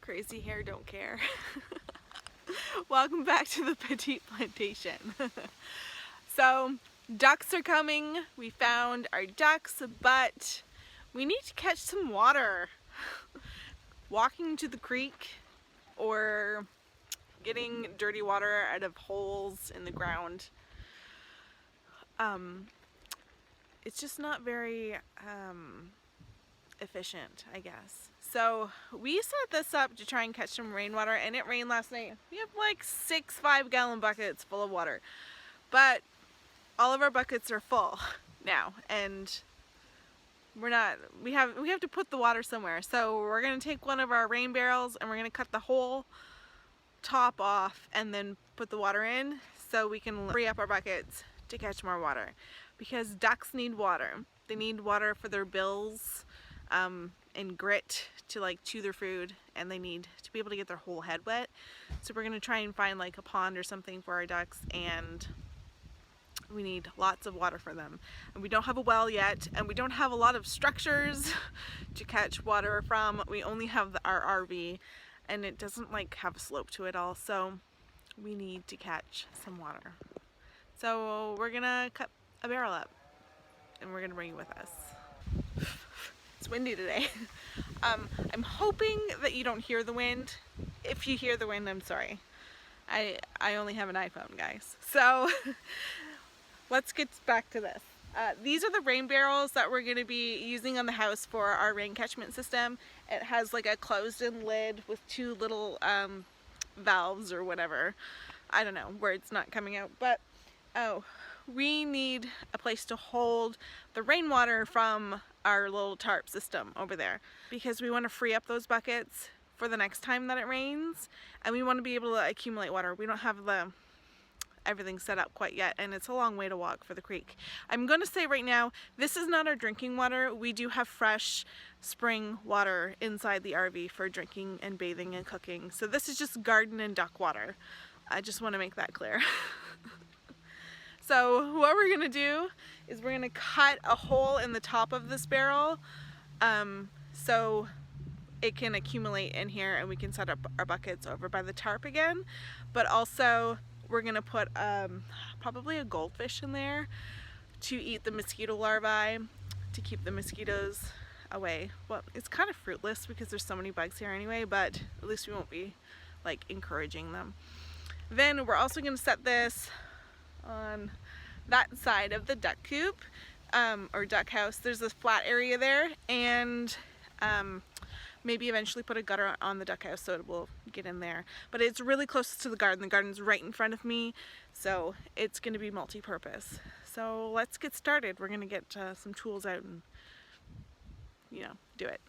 Crazy hair don't care. Welcome back to the Petite Plantation. So, ducks are coming. We found our ducks, but we need to catch some water. Walking to the creek or getting dirty water out of holes in the ground. It's just not very efficient, I guess. So we set this up to try and catch some rainwater, and it rained last night. We have like 6 5-gallon buckets full of water, but all of our buckets are full now, and we have to put the water somewhere. So we're gonna take one of our rain barrels and we're gonna cut the whole top off and then put the water in so we can free up our buckets to catch more water, because ducks need water. They need water for their bills and grit to like chew their food, and they need to be able to get their whole head wet. So we're gonna try and find like a pond or something for our ducks, and we need lots of water for them. And we don't have a well yet, and we don't have a lot of structures to catch water from. We only have our RV, and it doesn't like have a slope to it all, so we need to catch some water. So we're gonna cut a barrel up and we're gonna bring you with us. It's windy today. I'm hoping that you don't hear the wind. If you hear the wind, I'm sorry. I only have an iPhone, guys. So let's get back to this. These are the rain barrels that we're going to be using on the house for our rain catchment system. It has like a closed-in lid with 2 little valves or whatever. I don't know where it's not coming out, but we need a place to hold the rainwater from our little tarp system over there, because we want to free up those buckets for the next time that it rains, and we want to be able to accumulate water. We don't have everything set up quite yet, and it's a long way to walk for the creek. I'm going to say right now, this is not our drinking water. We do have fresh spring water inside the RV for drinking and bathing and cooking. So this is just garden and duck water. I just want to make that clear. So what we're gonna do is we're gonna cut a hole in the top of this barrel so it can accumulate in here, and we can set up our buckets over by the tarp again. But also we're gonna put probably a goldfish in there to eat the mosquito larvae, to keep the mosquitoes away. Well, it's kind of fruitless because there's so many bugs here anyway, but at least we won't be like encouraging them. Then we're also gonna set this on that side of the duck coop or duck house. There's this flat area there, and maybe eventually put a gutter on the duck house so it will get in there. But it's really close to the garden. The garden's right in front of me, so it's going to be multi-purpose. So let's get started. We're going to get some tools out and, you know, do it.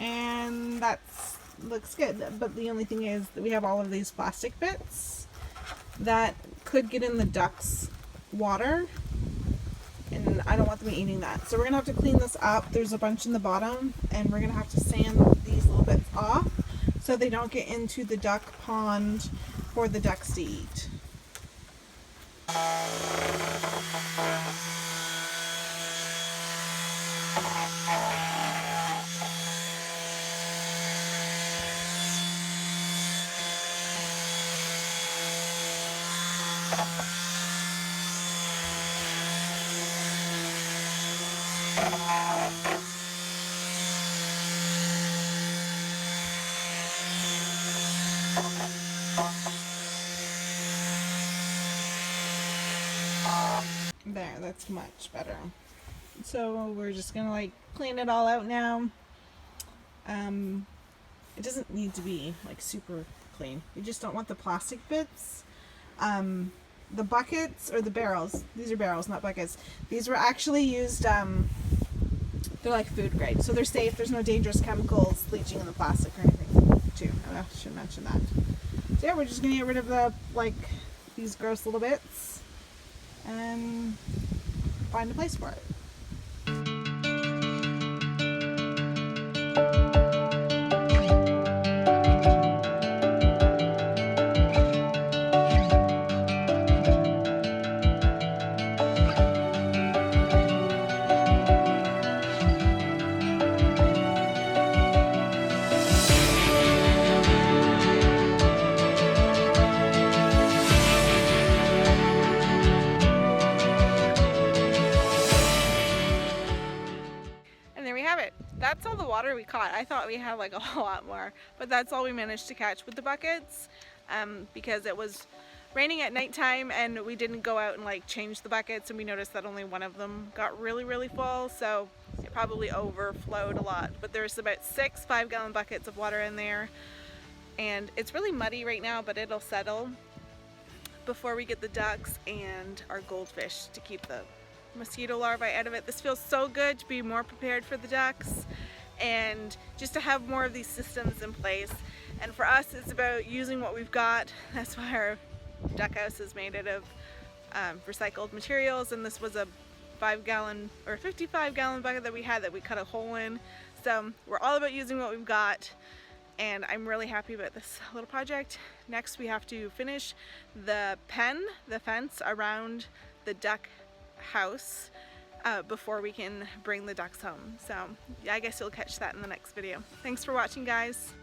And that looks good, but the only thing is that we have all of these plastic bits that could get in the ducks' water, and I don't want them eating that. So we're gonna have to clean this up. There's a bunch in the bottom, and we're gonna have to sand these little bits off so they don't get into the duck pond for the ducks to eat. That's much better. So we're just gonna like clean it all out now. It doesn't need to be like super clean. You just don't want the plastic bits. The buckets or the barrels, these are barrels, not buckets. These were actually used, they're like food grade, so they're safe. There's no dangerous chemicals leaching in the plastic or anything too. I should mention that. So yeah, we're just gonna get rid of the, like, these gross little bits and find a place for it. And there we have it. That's all the water we caught. I thought we had like a lot more, but that's all we managed to catch with the buckets, because it was raining at nighttime and we didn't go out and like change the buckets, and we noticed that only one of them got really full, so it probably overflowed a lot. But there's about 6 5-gallon buckets of water in there, and it's really muddy right now, but it'll settle before we get the ducks and our goldfish to keep the mosquito larvae out of it. This feels so good to be more prepared for the ducks and just to have more of these systems in place. And for us, it's about using what we've got. That's why our duck house is made out of recycled materials, and this was a 5-gallon or 55-gallon bucket that we had that we cut a hole in. So we're all about using what we've got, and I'm really happy about this little project. Next we have to finish the fence around the duck house before we can bring the ducks home. So yeah, I guess you'll catch that in the next video. Thanks for watching, guys.